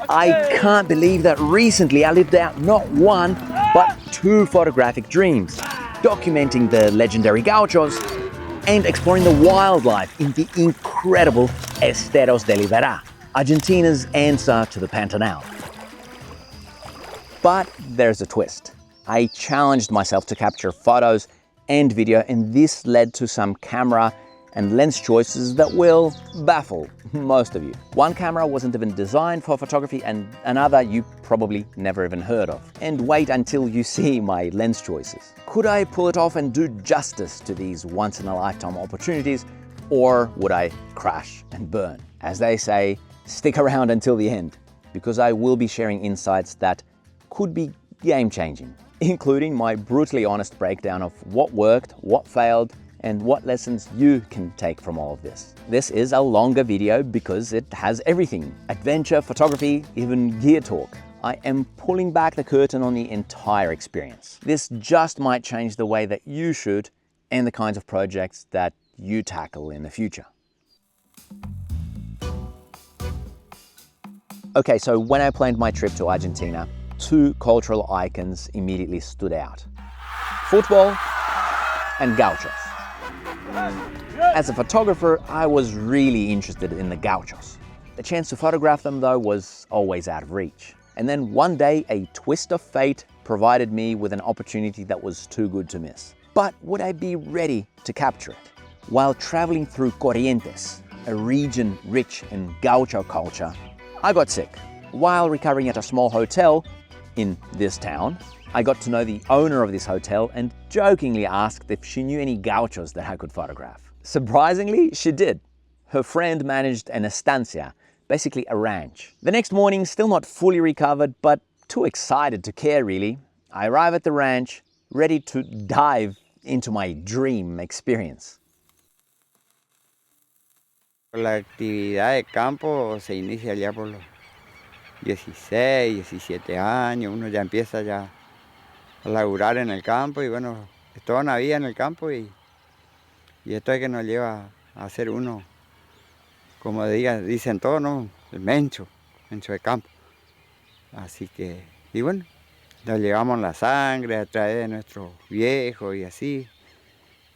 I can't believe that recently I lived out not one, but two photographic dreams, documenting the legendary gauchos and exploring the wildlife in the incredible Esteros de Liberá, Argentina's answer to the Pantanal. But there's a twist. I challenged myself to capture photos and video, and this led to some camera and lens choices that will baffle most of you. One camera wasn't even designed for photography and another you probably never even heard of. And wait until you see my lens choices. Could I pull it off and do justice to these once-in-a-lifetime opportunities, or would I crash and burn? As they say, stick around until the end, because I will be sharing insights that could be game-changing, including my brutally honest breakdown of what worked, what failed, and what lessons you can take from all of this. This is a longer video because it has everything: adventure, photography, even gear talk. I am pulling back the curtain on the entire experience. This just might change the way that you shoot and the kinds of projects that you tackle in the future. Okay, so when I planned my trip to Argentina, two cultural icons immediately stood out: football and gauchos. As a photographer, I was really interested in the gauchos. The chance to photograph them, though, was always out of reach. And then one day, a twist of fate provided me with an opportunity that was too good to miss. But would I be ready to capture it? While traveling through Corrientes, a region rich in gaucho culture, I got sick. While recovering at a small hotel in this town, I got to know the owner of this hotel and jokingly asked if she knew any gauchos that I could photograph. Surprisingly, she did. Her friend managed an estancia, basically a ranch. The next morning, still not fully recovered, but too excited to care really, I arrive at the ranch, ready to dive into my dream experience. La actividad de campo se inicia ya por los 16, 17 años, uno ya empieza ya a laburar en el campo y bueno, es toda una vida en el campo y esto es que nos lleva a ser uno, como dicen todos, ¿no? El mencho de campo. Así que, y bueno, nos llevamos la sangre a través de nuestros viejos y así.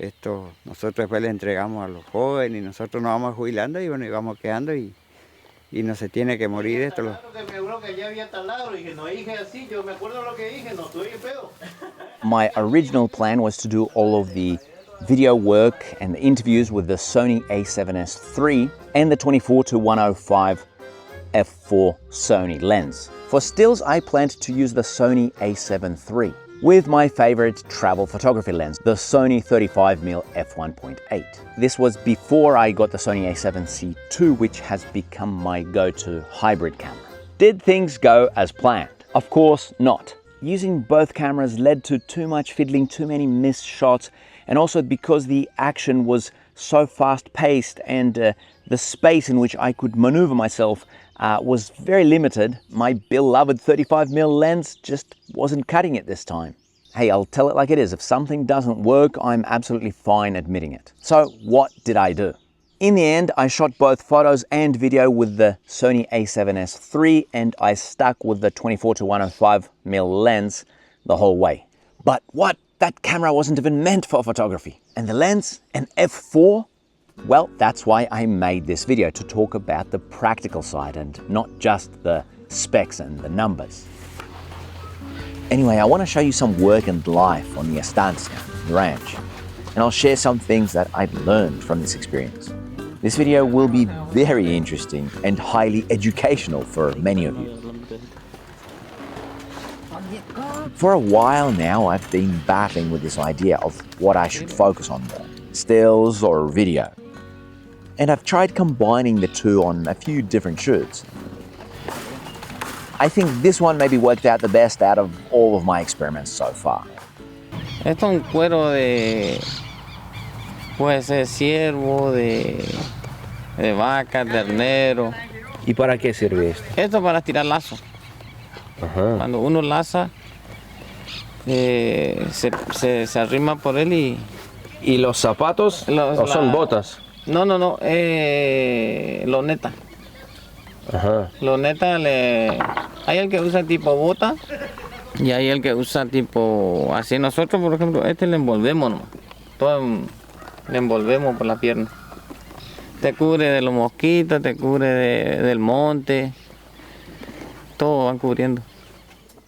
Esto nosotros después le entregamos a los jóvenes y nosotros nos vamos jubilando y bueno, y vamos quedando y no se tiene que morir esto. My original plan was to do all of the video work and the interviews with the Sony a7S III and the 24-105 f4 Sony lens. For stills, I planned to use the Sony a7 III with my favorite travel photography lens, the Sony 35mm f1.8. This was before I got the Sony a7C II, which has become my go-to hybrid camera. Did things go as planned? Of course not. Using both cameras led to too much fiddling, too many missed shots, and also because the action was so fast-paced and the space in which I could maneuver myself was very limited, my beloved 35mm lens just wasn't cutting it this time. Hey, I'll tell it like it is. If something doesn't work, I'm absolutely fine admitting it. So what did I do? In the end, I shot both photos and video with the Sony a7S III and I stuck with the 24-105mm lens the whole way. But what? That camera wasn't even meant for photography. And the lens, an f4? Well, that's why I made this video, to talk about the practical side and not just the specs and the numbers. Anyway, I want to show you some work and life on the estancia, the ranch, and I'll share some things that I've learned from this experience. This video will be very interesting and highly educational for many of you. For a while now, I've been battling with this idea of what I should focus on more, stills or video. And I've tried combining the two on a few different shoots. I think this one maybe worked out the best out of all of my experiments so far. Esto es un cuero de, puede ser ciervo, de vaca, ternero. ¿Y para qué sirve esto? Esto para tirar lazo. Ajá. Cuando uno laza, se arrima por él y... ¿Y los zapatos o son botas? No, loneta. Ajá. Lonetas hay el que usa tipo bota y hay el que usa tipo así. Nosotros, por ejemplo, le envolvemos nomás. Todo le envolvemos por la pierna. Te cubre de los mosquitos, te cubre del monte. Todo van cubriendo.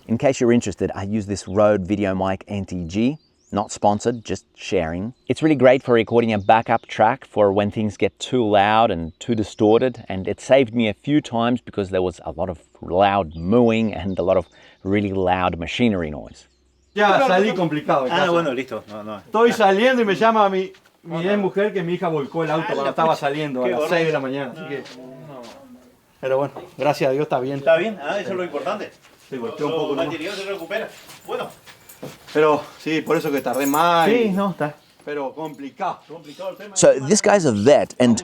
In case you're interested, I use this Rode Video Mic NT-G. Not sponsored, just sharing. It's really great for recording a backup track for when things get too loud and too distorted, and it saved me a few times because there was a lot of loud mooing and a lot of really loud machinery noise. Ya salí complicado. Bueno, listo. No. Estoy saliendo y me llama mi ex mujer que mi hija volcó el auto cuando estaba saliendo a las 6 de la mañana. Así que... Pero bueno, gracias a Dios está bien. ¿Está bien? Eso es lo importante. Se golpeó un poco. El material se recupera. Bueno. Pero sí, por eso que tardé más. Sí, no, está. Pero complicado. So this guy's a vet, and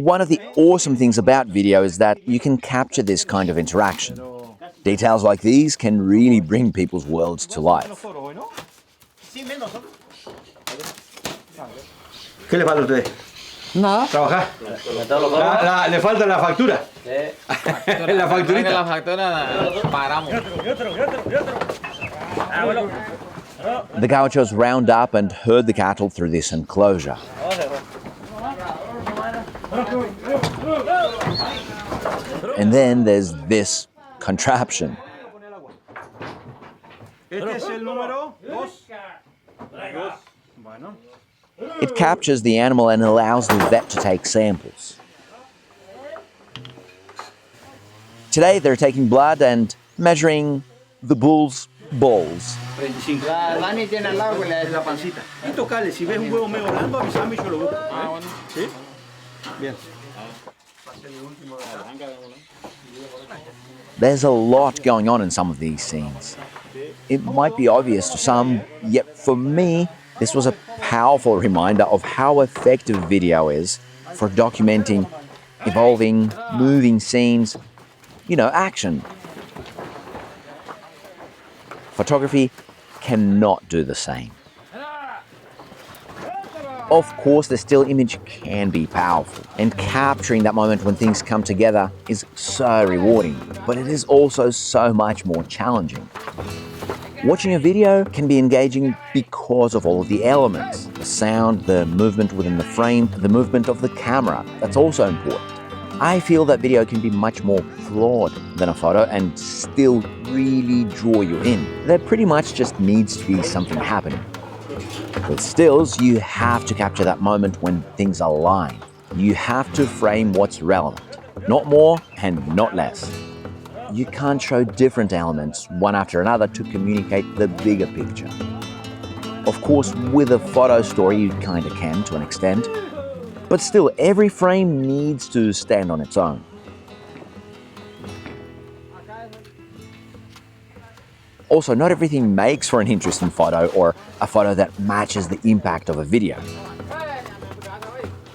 one of the awesome things about video is that you can capture this kind of interaction. Details like these can really bring people's worlds to life. ¿Qué le falta a usted? Nada. ¿Trabajar? Le falta la factura. La facturita. La factura paramos. The gauchos round up and herd the cattle through this enclosure. And then there's this contraption. It captures the animal and allows the vet to take samples. Today they're taking blood and measuring the bull's balls. Dani tiene al lado la pancita. Y tocale, si ves un huevo medio blando, avísame y yo lo busco. Bueno. ¿Sí? Bien. There's a lot going on in some of these scenes. It might be obvious to some, yet for me, this was a powerful reminder of how effective video is for documenting evolving, moving scenes, action. Photography cannot do the same. Of course, the still image can be powerful, and capturing that moment when things come together is so rewarding, but it is also so much more challenging. Watching a video can be engaging because of all of the elements, the sound, the movement within the frame, the movement of the camera. That's also important. I feel that video can be much more flawed than a photo and still really draw you in. There pretty much just needs to be something happening. With stills, you have to capture that moment when things align. You have to frame what's relevant, not more and not less. You can't show different elements one after another to communicate the bigger picture. Of course, with a photo story, you kind of can to an extent, but still, every frame needs to stand on its own. Also, not everything makes for an interesting photo or a photo that matches the impact of a video.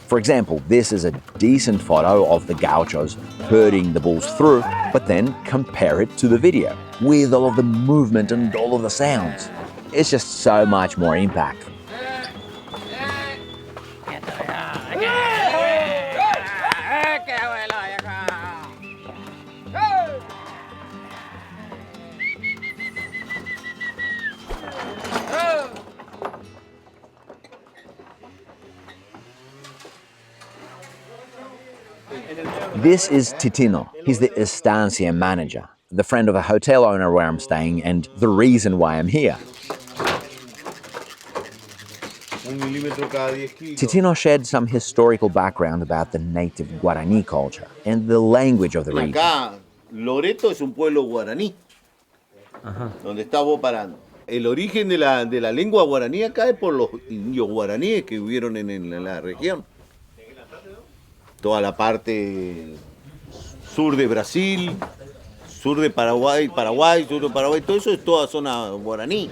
For example, this is a decent photo of the gauchos herding the bulls through, but then compare it to the video with all of the movement and all of the sounds. It's just so much more impactful. This is Titino. He's the estancia manager, the friend of a hotel owner where I'm staying, and the reason why I'm here. Titino shared some historical background about the native Guarani culture and the language of the region. Acá, Loreto es un pueblo guaraní, donde está vos parando. El origen de la lengua guaraní acá es por los indios guaraníes que vivieron en la región. Toda la parte sur de Brasil, sur de Paraguay, sur de Paraguay, todo eso es toda zona guaraní.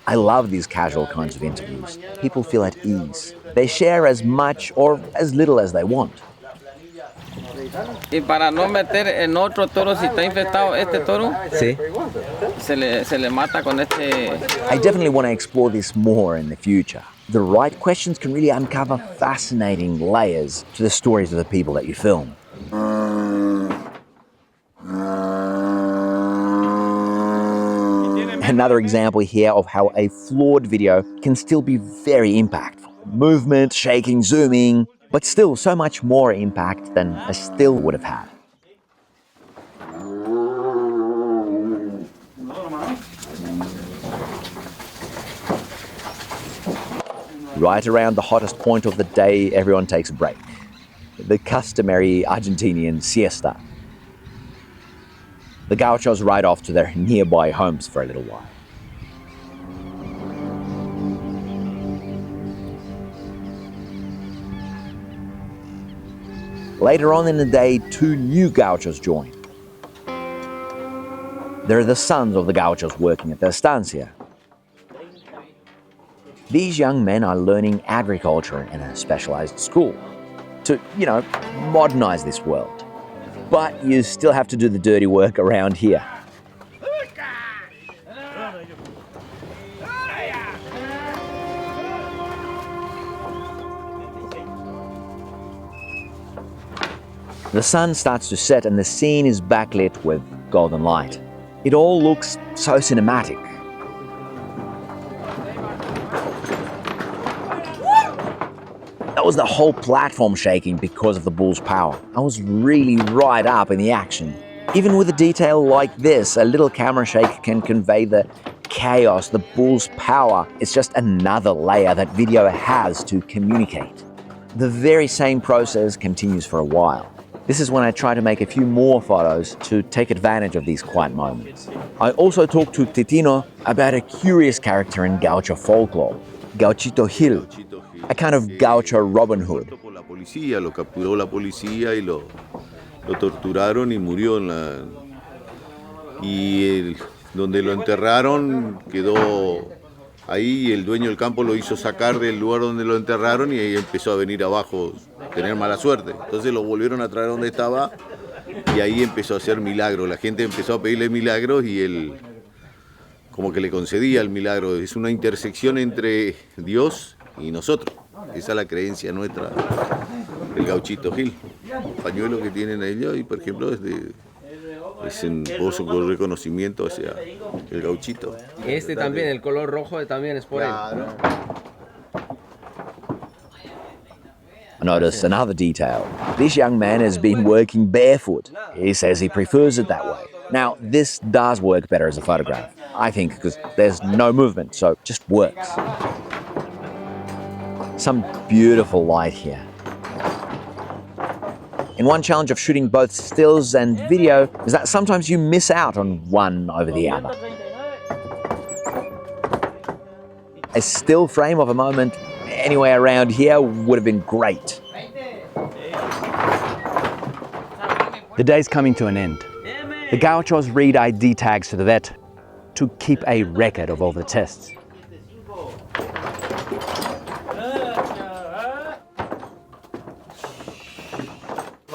I love these casual kinds of interviews. People feel at ease. They share as much or as little as they want. Y para no meter en otro toro, si está infectado este toro, Sí. se le mata con este. I definitely want to explore this more in the future. The right questions can really uncover fascinating layers to the stories of the people that you film. Another example here of how a flawed video can still be very impactful. Movement, shaking, zooming, but still so much more impact than a still would have had. Right around the hottest point of the day, everyone takes a break. The customary Argentinian siesta. The gauchos ride off to their nearby homes for a little while. Later on in the day, 2 new gauchos join. They're the sons of the gauchos working at the estancia. These young men are learning agriculture in a specialized school to, modernize this world. But you still have to do the dirty work around here. The sun starts to set and the scene is backlit with golden light. It all looks so cinematic. That was the whole platform shaking because of the bull's power. I was really right up in the action. Even with a detail like this, a little camera shake can convey the chaos, the bull's power. It's just another layer that video has to communicate. The very same process continues for a while. This is when I try to make a few more photos to take advantage of these quiet moments. I also talked to Titino about a curious character in gaucho folklore, Gauchito Gil, a kind of gaucho Robin Hood. Lo capturó la policía y lo torturaron y murió donde lo enterraron quedó ahí y el dueño del campo lo hizo sacar del lugar donde lo enterraron y ahí empezó a venir abajo, tener mala suerte. Entonces lo volvieron a traer donde estaba y ahí empezó a hacer milagros. La gente empezó a pedirle milagros y él como que le concedía el milagro. Es una intersección entre Dios y nosotros. Esa es la creencia nuestra del Gauchito Gil. El pañuelo que tienen ellos y por ejemplo es en pozo con reconocimiento hacia el gauchito. Este también, el color rojo también es por él. I noticed another detail. This young man has been working barefoot. He says he prefers it that way. Now, this does work better as a photograph, I think, because there's no movement, so it just works. Some beautiful light here. And one challenge of shooting both stills and video is that sometimes you miss out on one over the other. A still frame of a moment anywhere around here would have been great. The day's coming to an end. The gauchos read ID tags to the vet to keep a record of all the tests.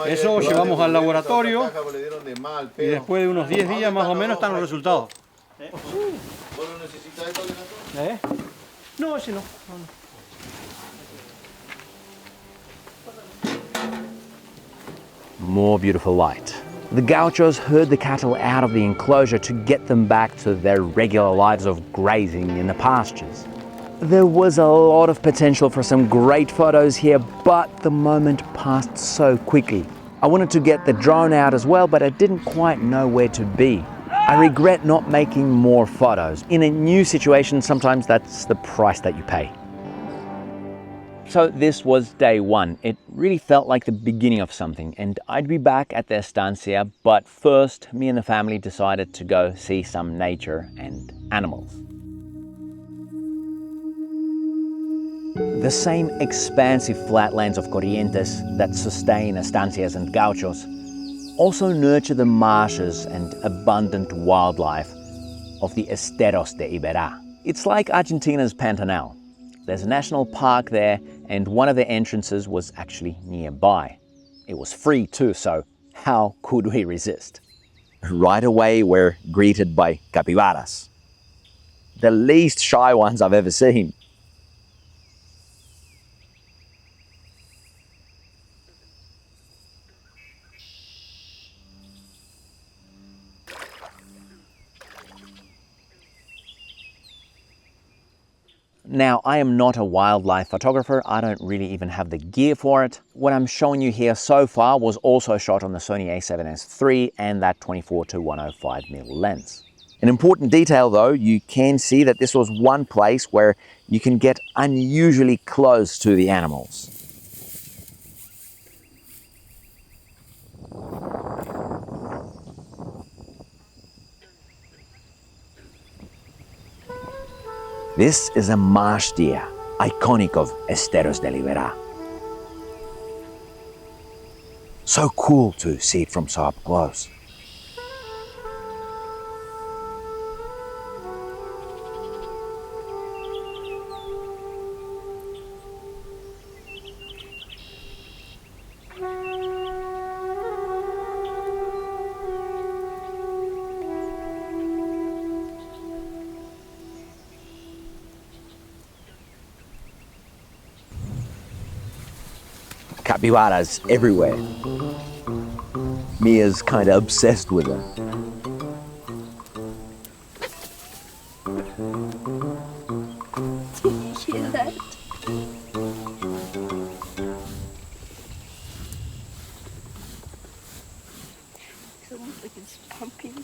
Eso llevamos al laboratorio y después de unos 10 días más o menos están los resultados. ¿Vos no necesitas esto de nosotros? No, ese no. More beautiful light. The gauchos herd the cattle out of the enclosure to get them back to their regular lives of grazing in the pastures. There was a lot of potential for some great photos here, but the moment passed so quickly. I wanted to get the drone out as well, but I didn't quite know where to be. I regret not making more photos. In a new situation, sometimes that's the price that you pay. So this was day one. It really felt like the beginning of something, and I'd be back at the estancia, but first, me and the family decided to go see some nature and animals. The same expansive flatlands of corrientes that sustain estancias and gauchos also nurture the marshes and abundant wildlife of the esteros de Iberá. It's like Argentina's Pantanal. There's a national park there, and one of the entrances was actually nearby. It was free too, so how could we resist? Right away, we're greeted by capybaras. The least shy ones I've ever seen. Now, I am not a wildlife photographer. I don't really even have the gear for it. What I'm showing you here so far was also shot on the Sony a7S III and that 24-105mm lens. An important detail though, you can see that this was one place where you can get unusually close to the animals. This is a marsh deer, iconic of esteros de Libera. So cool to see it from so up close. Capybaras everywhere. Mia's kind of obsessed with them. Did you hear that? It's almost like it's pumping.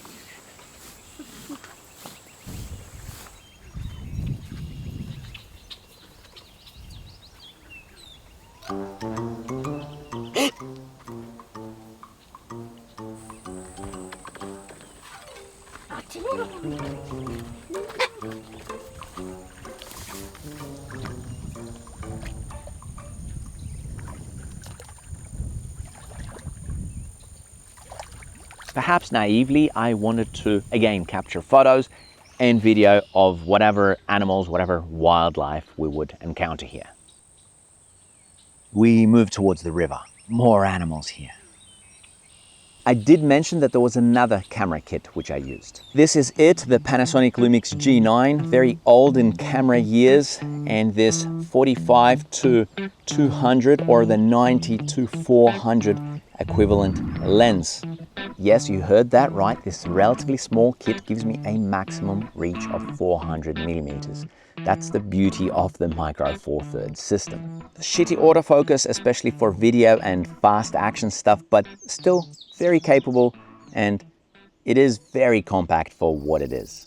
Perhaps naively, I wanted to again capture photos and video of whatever animals, whatever wildlife we would encounter here. We move towards the river. More animals here. I did mention that there was another camera kit which I used. This is it, the Panasonic Lumix G9, very old in camera years, and this 45-200 or the 90-400 equivalent lens. Yes, you heard that right. This relatively small kit gives me a maximum reach of 400mm. That's the beauty of the Micro Four Thirds system. Shitty autofocus, especially for video and fast action stuff, but still very capable, and it is very compact for what it is.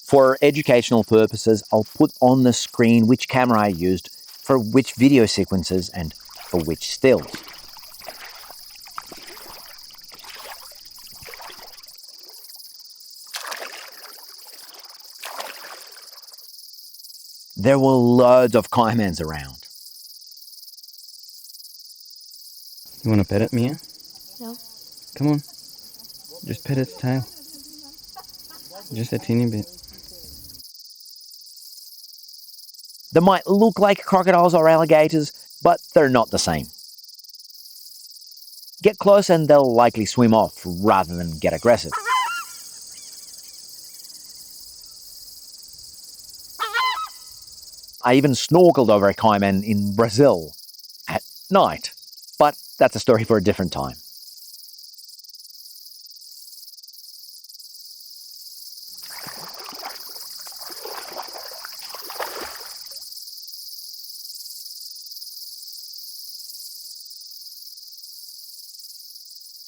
For educational purposes, I'll put on the screen which camera I used for which video sequences and for which stills. There were loads of caimans around. You want to pet it, Mia? No. Come on. Just pet its tail. Just a teeny bit. They might look like crocodiles or alligators, but they're not the same. Get close and they'll likely swim off rather than get aggressive. I even snorkeled over a caiman in Brazil at night, but that's a story for a different time.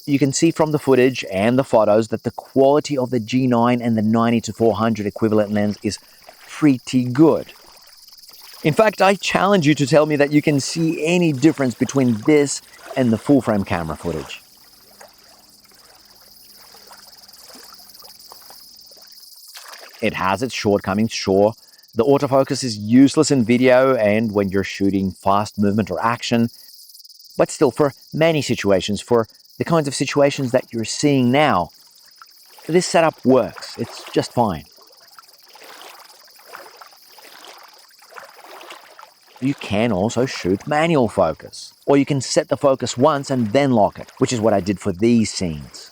You can see from the footage and the photos that the quality of the G9 and the 90-400 equivalent lens is pretty good. In fact, I challenge you to tell me that you can see any difference between this and the full-frame camera footage. It has its shortcomings, sure. The autofocus is useless in video and when you're shooting fast movement or action, but still, for many situations, for the kinds of situations that you're seeing now, this setup works. It's just fine. You can also shoot manual focus, or you can set the focus once and then lock it, which is what I did for these scenes.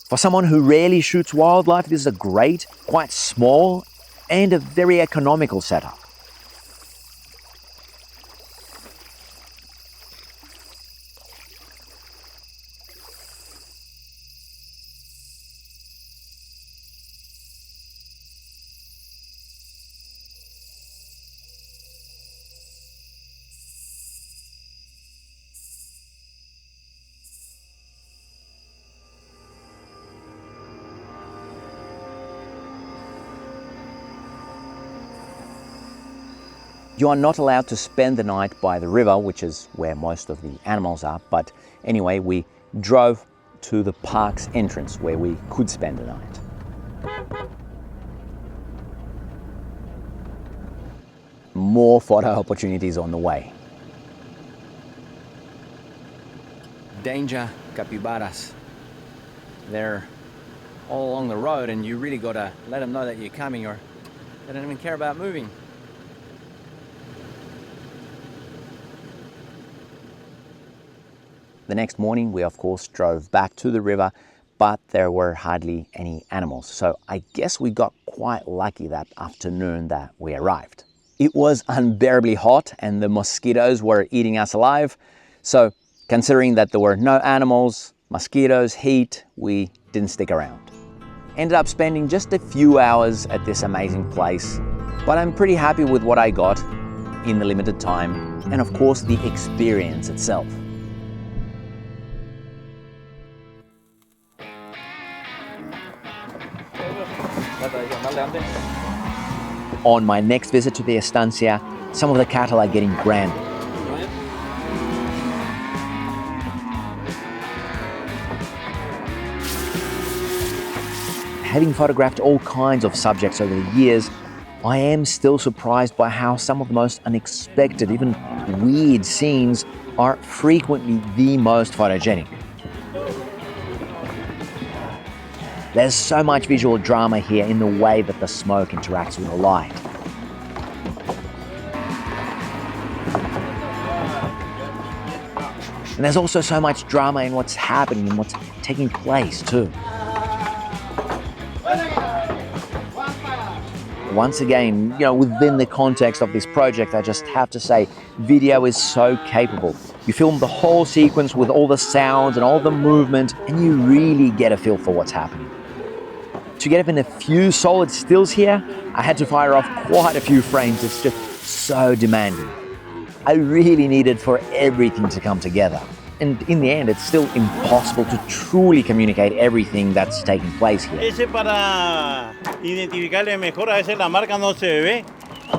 For someone who rarely shoots wildlife, this is a great, quite small, and a very economical setup. You are not allowed to spend the night by the river, which is where most of the animals are, but anyway, we drove to the park's entrance where we could spend the night. More photo opportunities on the way. Danger capybaras. They're all along the road and you really gotta let them know that you're coming or they don't even care about moving. The next morning we of course drove back to the river, but there were hardly any animals. So I guess we got quite lucky that afternoon that we arrived. It was unbearably hot and the mosquitoes were eating us alive. So considering that there were no animals, mosquitoes, heat, we didn't stick around. Ended up spending just a few hours at this amazing place, but I'm pretty happy with what I got in the limited time and of course the experience itself. On my next visit to the estancia, some of the cattle are getting branded. Having photographed all kinds of subjects over the years, I am still surprised by how some of the most unexpected, even weird scenes are frequently the most photogenic. There's so much visual drama here in the way that the smoke interacts with the light. And there's also so much drama in what's happening and what's taking place too. Once again, within the context of this project, I just have to say, video is so capable. You film the whole sequence with all the sounds and all the movement, and you really get a feel for what's happening. To get even a few solid stills here, I had to fire off quite a few frames. It's just so demanding. I really needed for everything to come together. And in the end, it's still impossible to truly communicate everything that's taking place here. Ese para identificarle mejor, a veces la marca no se ve.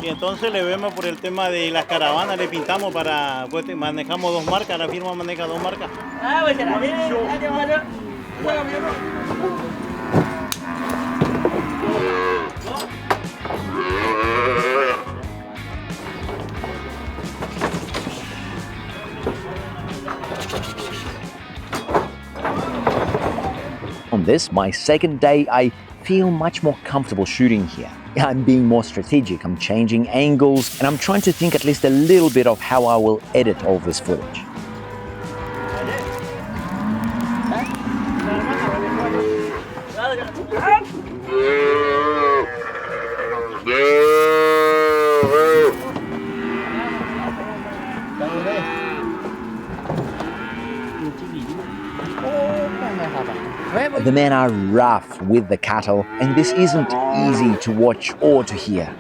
Y entonces le vemos por el tema de las caravanas, le pintamos para, pues manejamos dos marcas, la firma maneja dos marcas. On this, my second day, I feel much more comfortable shooting here. I'm being more strategic, I'm changing angles, and I'm trying to think at least a little bit of how I will edit all this footage. The men are rough with the cattle, and this isn't easy to watch or to hear.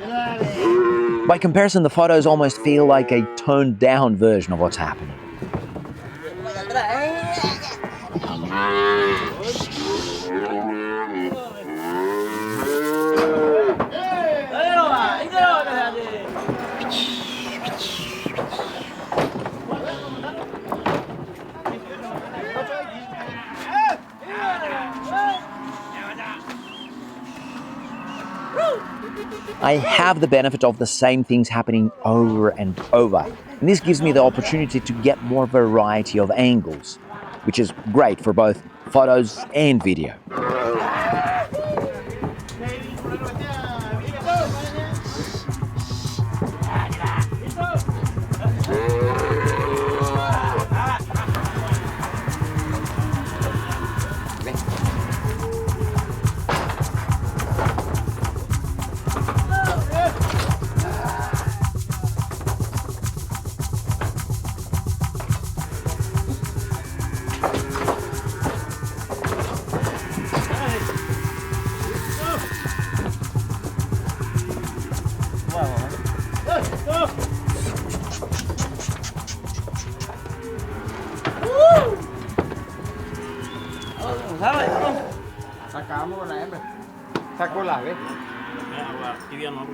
By comparison, the photos almost feel like a toned down version of what's happening. I have the benefit of the same things happening over and over, and this gives me the opportunity to get more variety of angles, which is great for both photos and video. Sacamos con la hembra. Sacó la, ¿ves? Tibia no.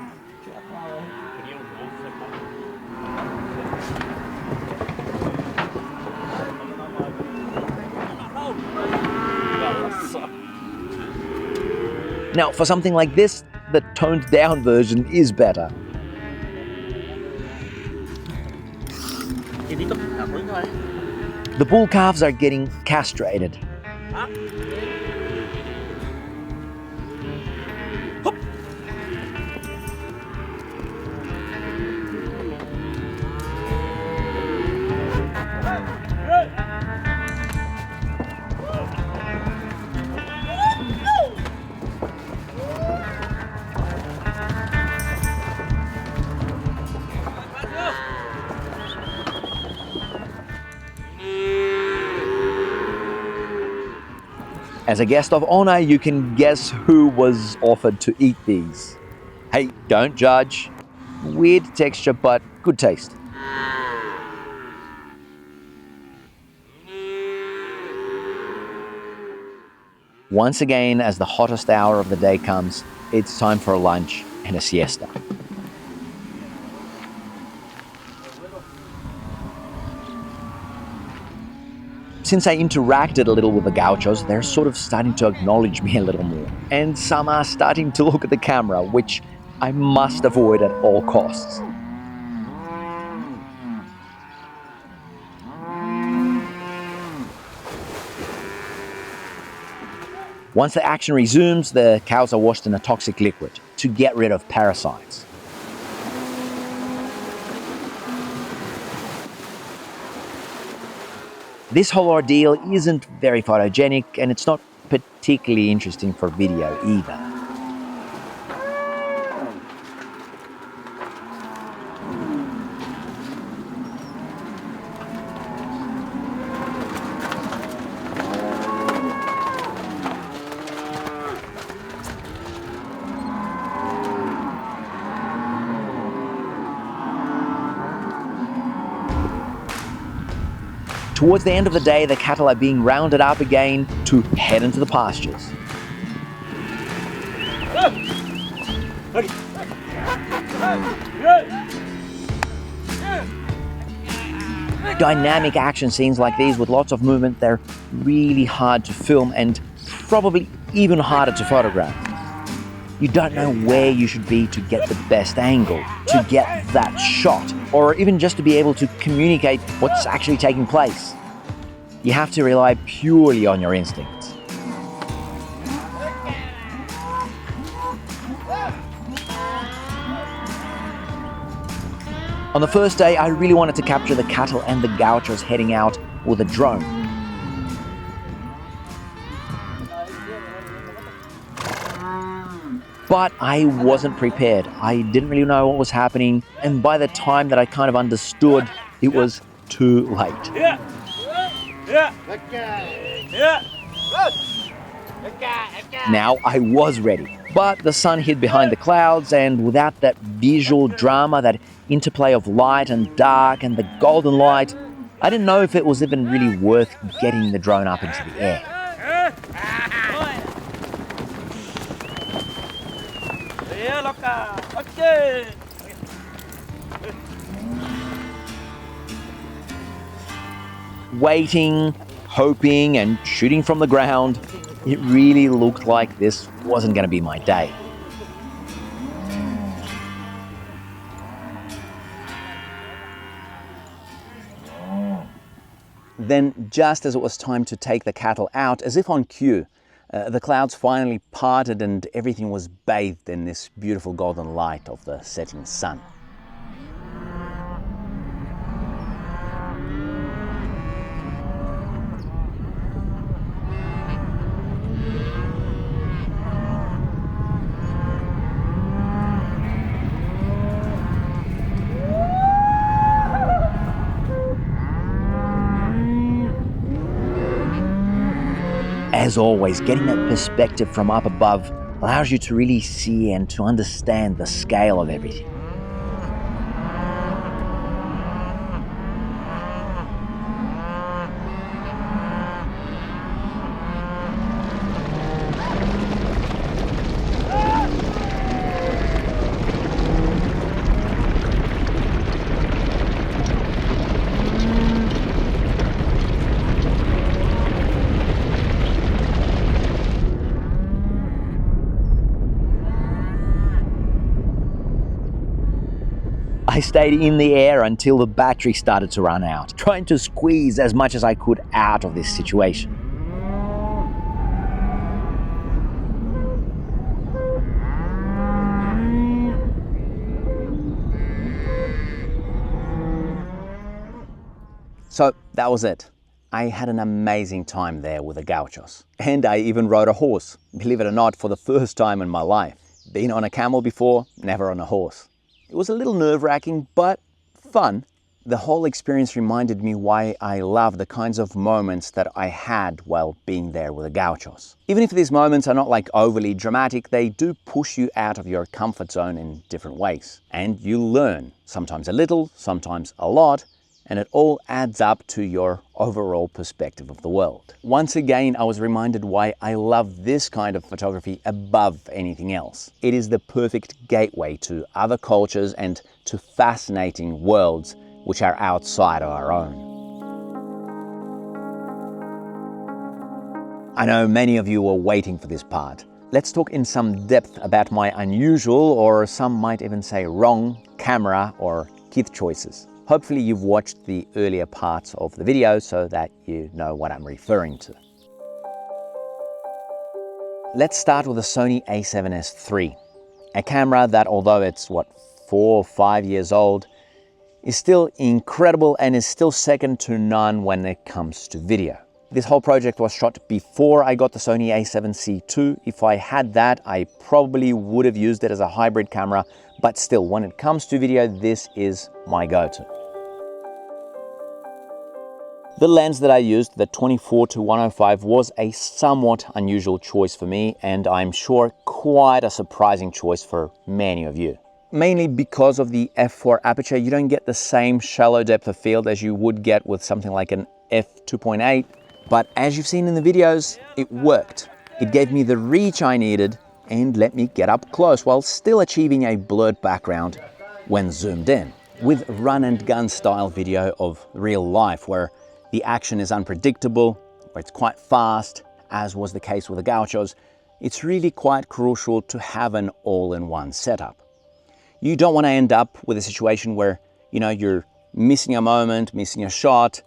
Now, for something like this, the toned down version is better. The bull calves are getting castrated. As a guest of honor, you can guess who was offered to eat these. Hey, don't judge. Weird texture, but good taste. Once again, as the hottest hour of the day comes, it's time for a lunch and a siesta. Since I interacted a little with the gauchos, they're sort of starting to acknowledge me a little more. And some are starting to look at the camera, which I must avoid at all costs. Once the action resumes, the cows are washed in a toxic liquid to get rid of parasites. This whole ordeal isn't very photogenic, and it's not particularly interesting for video either. Towards the end of the day, the cattle are being rounded up again to head into the pastures. Dynamic action scenes like these with lots of movement, they're really hard to film and probably even harder to photograph. You don't know where you should be to get the best angle, to get that shot, or even just to be able to communicate what's actually taking place. You have to rely purely on your instincts. On the first day, I really wanted to capture the cattle and the gauchos heading out with a drone. But I wasn't prepared. I didn't really know what was happening, and by the time that I kind of understood, it was too late. Now I was ready, but the sun hid behind the clouds, and without that visual drama, that interplay of light and dark and the golden light, I didn't know if it was even really worth getting the drone up into the air. Waiting, hoping, and shooting from the ground, it really looked like this wasn't going to be my day. Then, just as it was time to take the cattle out, as if on cue, the clouds finally parted and everything was bathed in this beautiful golden light of the setting sun. As always, getting that perspective from up above allows you to really see and to understand the scale of everything. I stayed in the air until the battery started to run out, trying to squeeze as much as I could out of this situation. So that was it. I had an amazing time there with the gauchos. And I even rode a horse, believe it or not, for the first time in my life. Been on a camel before, never on a horse. It was a little nerve-wracking, but fun. The whole experience reminded me why I love the kinds of moments that I had while being there with the gauchos. Even if these moments are not like overly dramatic, they do push you out of your comfort zone in different ways. And you learn, sometimes a little, sometimes a lot, and it all adds up to your overall perspective of the world. Once again, I was reminded why I love this kind of photography above anything else. It is the perfect gateway to other cultures and to fascinating worlds which are outside of our own. I know many of you were waiting for this part. Let's talk in some depth about my unusual, or some might even say wrong, camera or kit choices. Hopefully you've watched the earlier parts of the video so that you know what I'm referring to. Let's start with the Sony a7S III, a camera that, although it's 4 or 5 years old, is still incredible and is still second to none when it comes to video. This whole project was shot before I got the Sony a7C II. If I had that, I probably would have used it as a hybrid camera, but still, when it comes to video, this is my go-to. The lens that I used, the 24-105, was a somewhat unusual choice for me, and I'm sure quite a surprising choice for many of you. Mainly because of the f4 aperture, you don't get the same shallow depth of field as you would get with something like an f2.8, but as you've seen in the videos, it worked. It gave me the reach I needed and let me get up close while still achieving a blurred background when zoomed in. With run and gun style video of real life, where the action is unpredictable, where it's quite fast, as was the case with the gauchos, it's really quite crucial to have an all-in-one setup. You don't want to end up with a situation where, you're missing a moment, missing a shot,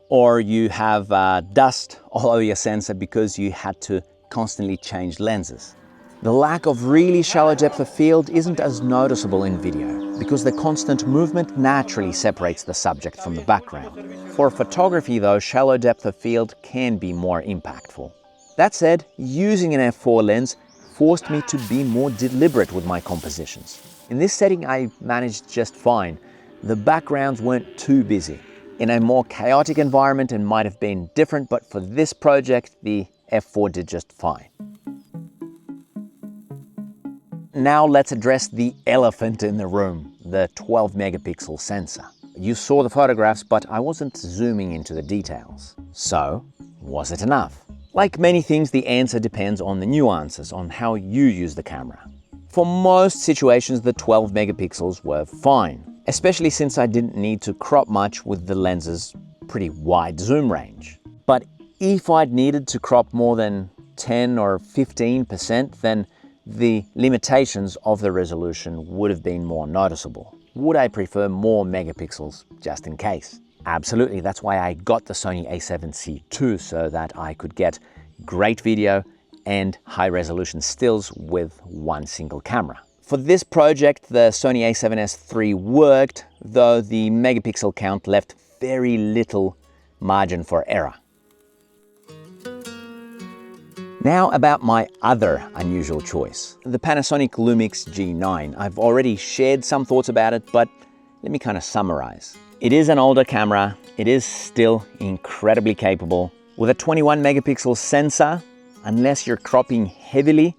or you have dust all over your sensor because you had to constantly change lenses. The lack of really shallow depth of field isn't as noticeable in video because the constant movement naturally separates the subject from the background. For photography though, shallow depth of field can be more impactful. That said, using an f4 lens forced me to be more deliberate with my compositions. In this setting I managed just fine. The backgrounds weren't too busy. In a more chaotic environment it might have been different, but for this project the f4 did just fine. Now let's address the elephant in the room, the 12 megapixel sensor. You saw the photographs, but I wasn't zooming into the details. So, was it enough? Like many things, the answer depends on the nuances, on how you use the camera. For most situations, the 12 megapixels were fine, especially since I didn't need to crop much with the lens's pretty wide zoom range. But if I'd needed to crop more than 10 or 15%, then the limitations of the resolution would have been more noticeable. Would I prefer more megapixels just in case? Absolutely, that's why I got the Sony a7C II, so that I could get great video and high resolution stills with one single camera. For this project, the Sony a7S III worked, though the megapixel count left very little margin for error. Now about my other unusual choice, the Panasonic Lumix G9. I've already shared some thoughts about it, but let me kind of summarize. It is an older camera, it is still incredibly capable. With a 21 megapixel sensor, unless you're cropping heavily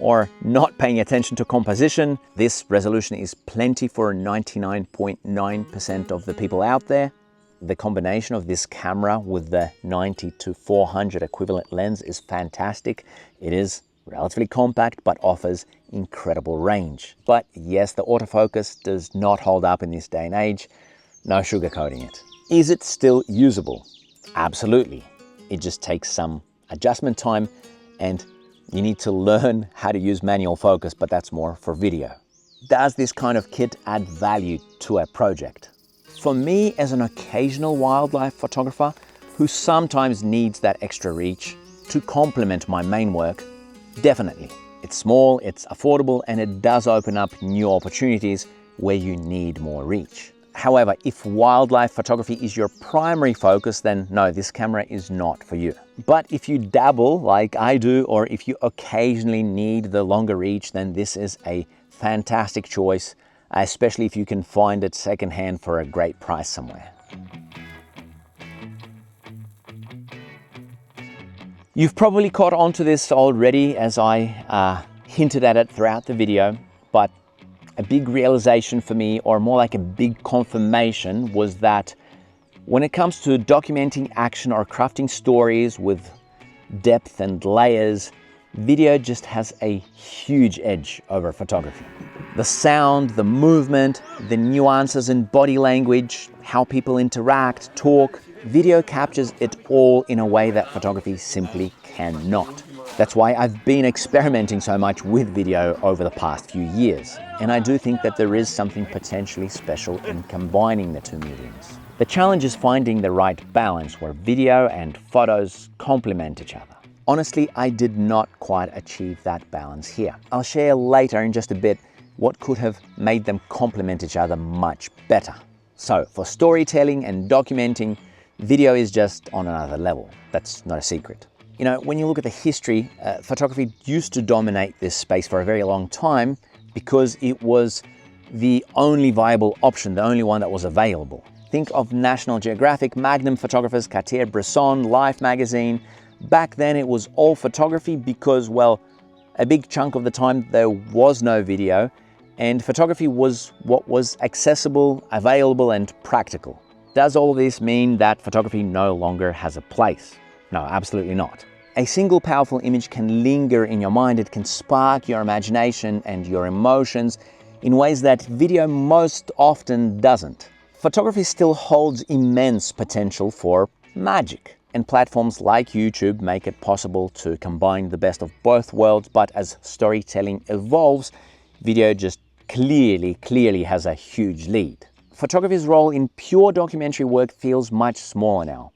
or not paying attention to composition, this resolution is plenty for 99.9% of the people out there. The combination of this camera with the 90-400 equivalent lens is fantastic. It is relatively compact but offers incredible range. But yes, the autofocus does not hold up in this day and age. No sugarcoating it. Is it still usable? Absolutely. It just takes some adjustment time and you need to learn how to use manual focus, but that's more for video. Does this kind of kit add value to a project? For me, as an occasional wildlife photographer who sometimes needs that extra reach to complement my main work, definitely. It's small, it's affordable, and it does open up new opportunities where you need more reach. However, if wildlife photography is your primary focus, then no, this camera is not for you. But if you dabble like I do, or if you occasionally need the longer reach, then this is a fantastic choice, especially if you can find it secondhand for a great price somewhere. You've probably caught on to this already as I hinted at it throughout the video, but a big realization for me, or more like a big confirmation, was that when it comes to documenting action or crafting stories with depth and layers, video just has a huge edge over photography. The sound, the movement, the nuances in body language, how people interact, talk, video captures it all in a way that photography simply cannot. That's why I've been experimenting so much with video over the past few years. And I do think that there is something potentially special in combining the two mediums. The challenge is finding the right balance where video and photos complement each other. Honestly, I did not quite achieve that balance here. I'll share later in just a bit what could have made them complement each other much better. So for storytelling and documenting, video is just on another level. That's not a secret. You know, when you look at the history, photography used to dominate this space for a very long time because it was the only viable option, the only one that was available. Think of National Geographic, Magnum photographers, Cartier-Bresson, Life magazine. Back then it was all photography because, well, a big chunk of the time there was no video, and photography was what was accessible, available, and practical. Does all this mean that photography no longer has a place? No, absolutely not. A single powerful image can linger in your mind. It can spark your imagination and your emotions in ways that video most often doesn't. Photography still holds immense potential for magic, and platforms like YouTube make it possible to combine the best of both worlds, but as storytelling evolves, video just clearly has a huge lead. Photography's role in pure documentary work feels much smaller now.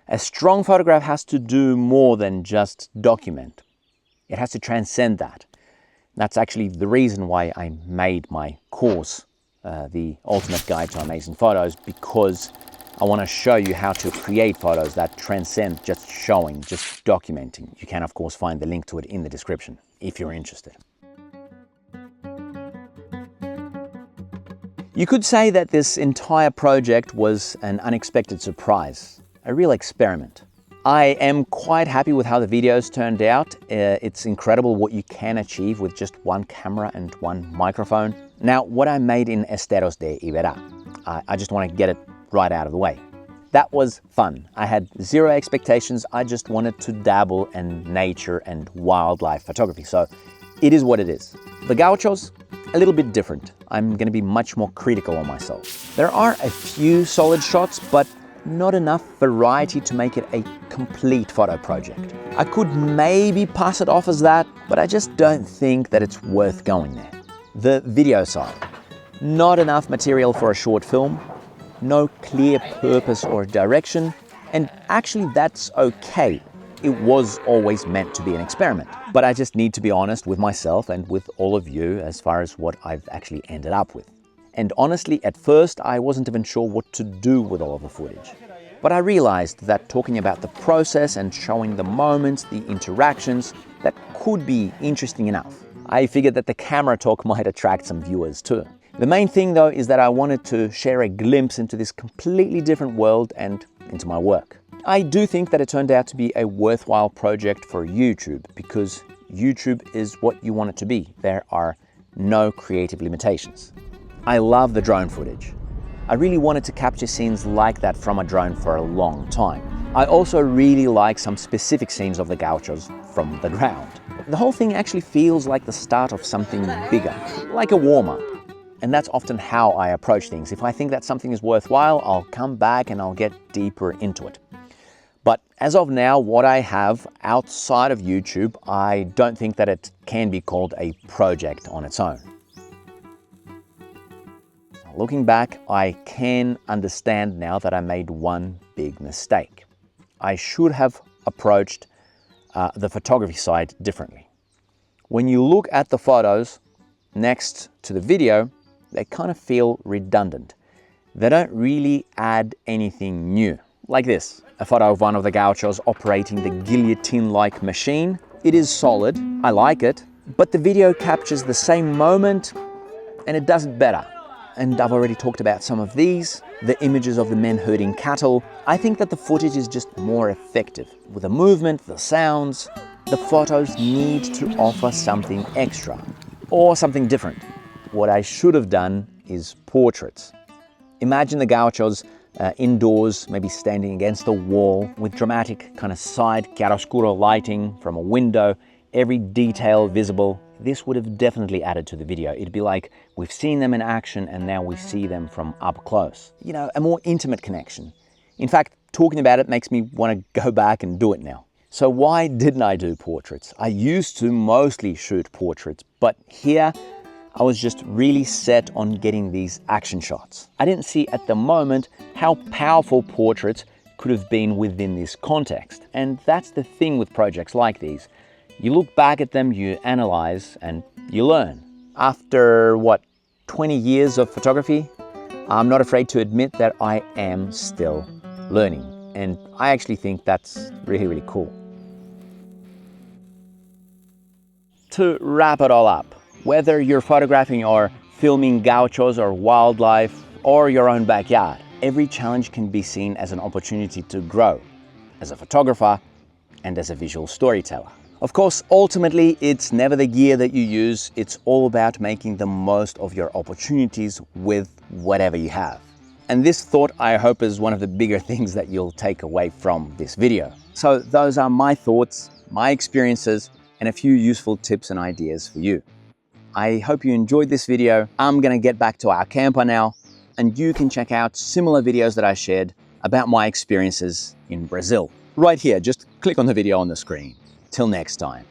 A strong photograph has to do more than just document. It has to transcend that. That's actually the reason why I made my course, The Ultimate Guide to Amazing Photos, because I want to show you how to create photos that transcend just showing, just documenting. You can, of course, find the link to it in the description if you're interested. You could say that this entire project was an unexpected surprise, a real experiment. I am quite happy with how the videos turned out. It's incredible what you can achieve with just one camera and one microphone. Now, what I made in 𝗧𝗯𝗹𝗲, I just want to get it right out of the way. That was fun. I had zero expectations. I just wanted to dabble in nature and wildlife photography. So it is what it is. The gauchos, a little bit different. I'm going to be much more critical on myself. There are a few solid shots, but not enough variety to make it a complete photo project. I could maybe pass it off as that, but I just don't think that it's worth going there. The video side. Not enough material for a short film, no clear purpose or direction, and actually that's okay. It was always meant to be an experiment. But I just need to be honest with myself and with all of you as far as what I've actually ended up with. And honestly, at first, I wasn't even sure what to do with all of the footage. But I realized that talking about the process and showing the moments, the interactions, that could be interesting enough. I figured that the camera talk might attract some viewers too. The main thing though is that I wanted to share a glimpse into this completely different world and into my work. I do think that it turned out to be a worthwhile project for YouTube because YouTube is what you want it to be. There are no creative limitations. I love the drone footage. I really wanted to capture scenes like that from a drone for a long time. I also really like some specific scenes of the gauchos from the ground. The whole thing actually feels like the start of something bigger, like a warm-up. And that's often how I approach things. If I think that something is worthwhile, I'll come back and I'll get deeper into it. But as of now, what I have outside of YouTube, I don't think that it can be called a project on its own. Looking back, I can understand now that I made one big mistake. I should have approached the photography side differently. When you look at the photos next to the video, they kind of feel redundant. They don't really add anything new. Like this, a photo of one of the gauchos operating the guillotine-like machine. It is solid, I like it, but the video captures the same moment and it does it better. And I've already talked about some of these, the images of the men herding cattle. I think that the footage is just more effective. With the movement, the sounds, the photos need to offer something extra or something different. What I should have done is portraits. Imagine the gauchos indoors, maybe standing against a wall with dramatic kind of side chiaroscuro lighting from a window, every detail visible. This would have definitely added to the video. It'd be like we've seen them in action and now we see them from up close. You know, a more intimate connection. In fact, talking about it makes me want to go back and do it now. So why didn't I do portraits? I used to mostly shoot portraits, but here I was just really set on getting these action shots. I didn't see at the moment how powerful portraits could have been within this context. And that's the thing with projects like these. You look back at them, you analyze, and you learn. After, 20 years of photography, I'm not afraid to admit that I am still learning. And I actually think that's really, really cool. To wrap it all up, whether you're photographing or filming gauchos or wildlife or your own backyard, every challenge can be seen as an opportunity to grow as a photographer and as a visual storyteller. Of course, ultimately, it's never the gear that you use. It's all about making the most of your opportunities with whatever you have. And this thought, I hope, is one of the bigger things that you'll take away from this video. So those are my thoughts, my experiences, and a few useful tips and ideas for you. I hope you enjoyed this video. I'm gonna get back to our camper now, and you can check out similar videos that I shared about my experiences in Brazil. Right here, just click on the video on the screen. Till next time.